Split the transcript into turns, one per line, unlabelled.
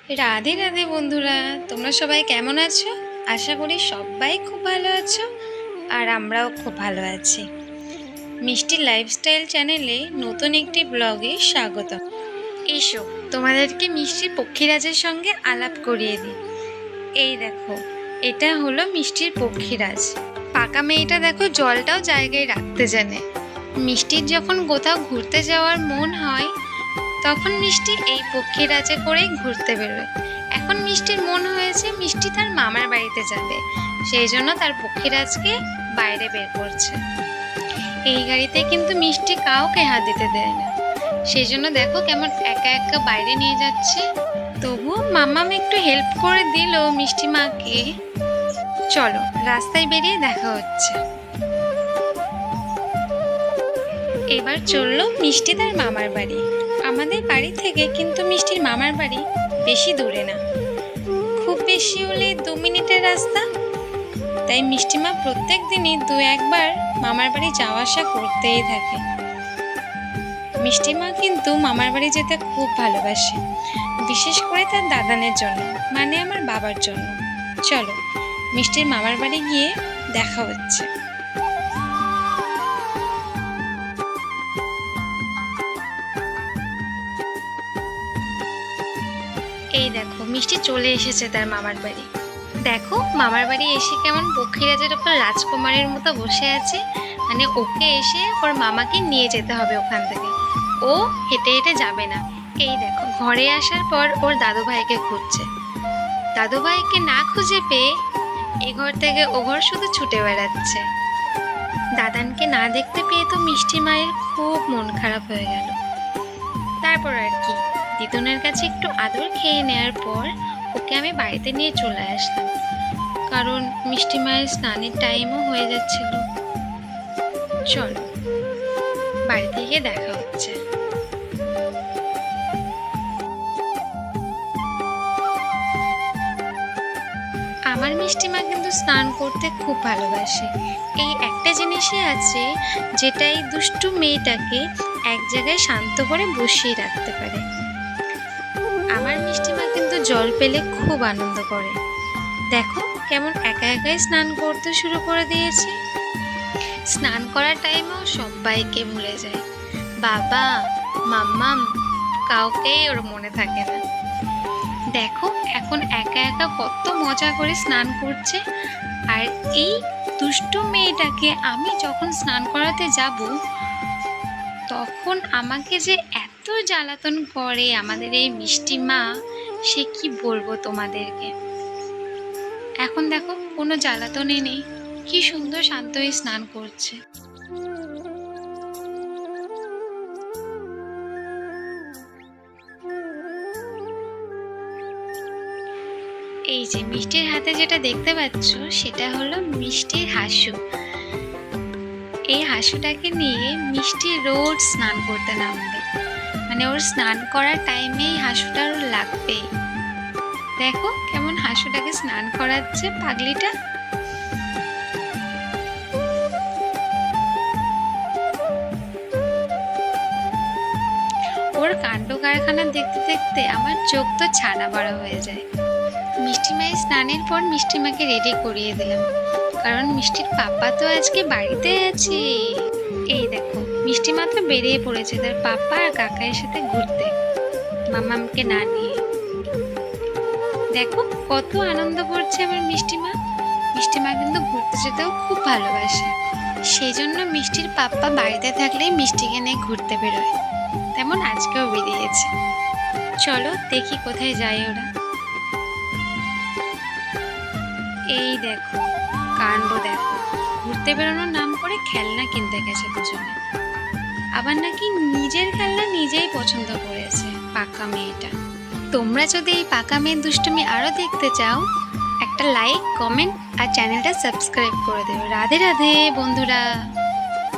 রাধে রাধে বন্ধুরা, তোমরা সবাই কেমন আছো? আশা করি সবাই খুব ভালো আছো আর আমরাও খুব ভালো আছি। মিষ্টি লাইফস্টাইল চ্যানেলে নতুন একটি ব্লগে স্বাগত। এসো তোমাদেরকে মিষ্টির পক্ষীরাজের সঙ্গে আলাপ করিয়ে দিই। এই দেখো, এটা হলো মিষ্টির পক্ষীরাজ। পাকা মেয়েটা দেখো জলটাও জায়গায় রাখতে জানে। মিষ্টির যখন কোথাও ঘুরতে যাওয়ার মন হয় তখন মিষ্টি এই পক্ষীরাজে করেই ঘুরতে বেরোয়। এখন মিষ্টির মন হয়েছে মিষ্টি তার মামার বাড়িতে যাবে, সেই জন্য তার পক্ষীরাজকে বাইরে বের করছে। এই গাড়িতে কিন্তু মিষ্টি কাউকে হাত দিতে দেয় না, সেই জন্য দেখো কেমন একা একা বাইরে নিয়ে যাচ্ছে। তবুও মামাম একটু হেল্প করে দিল মিষ্টি মাকে। চলো রাস্তায় বেরিয়ে দেখা হচ্ছে। এবার চললো মিষ্টি তার মামার বাড়ি। আমাদের বাড়ি থেকে কিন্তু মিষ্টির মামার বাড়ি বেশি দূরে না, খুব বেশি হলে 2 মিনিটের রাস্তা। তাই মিষ্টি মা প্রত্যেক দিনই 2-1বার মামার বাড়ি যাওয়া আসা করতেই থাকে। মিষ্টি মা কিন্তু মামার বাড়ি যেতে খুব ভালোবাসে, বিশেষ করে তার দাদানের জন্য, মানে আমার বাবার জন্য। চলো মিষ্টির মামার বাড়ি গিয়ে দেখা হচ্ছে। এই দেখো মিষ্টি চলে এসেছে তার মামার বাড়ি। দেখো মামার বাড়ি এসে কেমন পক্ষীরাজের ওপর রাজকুমারের মতো বসে আছে, মানে ওকে এসে ওর মামাকে নিয়ে যেতে হবে ওখান থেকে, ও হেঁটে হেঁটে যাবে না। এই দেখো ঘরে আসার পর ওর দাদু ভাইকে খুঁজছে। দাদু ভাইকে না খুঁজে পেয়ে এ ঘর থেকে ও ঘর শুধু ছুটে বেড়াচ্ছে। দাদানকে না দেখতে পেয়ে তো মিষ্টি মায়ের খুব মন খারাপ হয়ে গেল। তারপর আর কি, দিদুনের কাছে একটু আদর খেয়ে নেওয়ার পর ওকে আমি বাড়িতে নিয়ে চলে আসলাম, কারণ মিষ্টি মায়ের স্নানের টাইমও হয়ে যাচ্ছিল। চলো বাড়িতে গিয়ে দেখা হচ্ছে। আমার মিষ্টি মা কিন্তু স্নান করতে খুব ভালোবাসে। এই একটা জিনিসই আছে যেটা এই দুষ্টু মেয়েটাকে এক জায়গায় শান্ত করে বসিয়ে রাখতে পারে। আমার মিষ্টি মা কিন্তু জল পেলে খুব আনন্দ করে। দেখো কেমন একা একাই স্নান করতে শুরু করে দিয়েছে। স্নান করার টাইমেও সবাইকে ভুলে যায়, বাবা মাম্মাম কাউকেই ওর মনে থাকে না। দেখো এখন একা একা কত মজা করে স্নান করছে। আর এই দুষ্টু মেয়েটাকে আমি যখন স্নান করাতে যাব তখন আমাকে যে এত জ্বালাতন করে আমাদের এই মিষ্টি মা, সে কি বলবো তোমাদেরকে। এখন দেখো কোনো জ্বালাতনই নেই, কি সুন্দর শান্ত হয়ে স্নান করছে। এই যে মিষ্টির হাতে যেটা দেখতে পাচ্ছ সেটা হলো মিষ্টির হাসু। এই হাসুটাকে নিয়ে মিষ্টি রোজ স্নান করতে নামবে, মানে ওর স্নান করার টাইমে এই হাসুটা ওর লাগবেই। দেখো কেমন হাসুটাকে স্নান করাচ্ছে পাগলিটা। ওর কাণ্ড কারখানা দেখতে দেখতে আমার চোখ তো ছানা বড় হয়ে যায়। মিষ্টি মায়ের স্নানের পর মিষ্টি মাকে রেডি করিয়ে দিলাম, কারণ মিষ্টির পাপা তো আজকে বাড়িতে আছে। এই দেখো মিষ্টি মা তো বেরিয়ে পড়েছে তার পাপা আর কাকাইয়ের সাথে ঘুরতে, মামামকে না নিয়ে। দেখো কত আনন্দ করছে আমার মিষ্টি মা। মিষ্টি মা কিন্তু ঘুরতে যেতেও খুব ভালোবাসে, সেই জন্য মিষ্টির পাপ্পা বাড়িতে থাকলেই মিষ্টিকে নিয়ে ঘুরতে বেরোয়, তেমন আজকেও বেরিয়েছে। চলো দেখি কোথায় যায় ওরা। এই দেখো কাণ্ড দেখো, ঘুরতে বেরোনোর নাম করে খেলনা কিনতে গেছে দুজনে, আবার নাকি নিজের খেলনা নিজেই পছন্দ করেছে পাকা মেয়েটা। তোমরা যদি এই পাকা মেয়ের দুষ্টুমি আরো দেখতে চাও, একটা লাইক কমেন্ট আর চ্যানেলটা সাবস্ক্রাইব করে দিও। রাধে রাধে বন্ধুরা।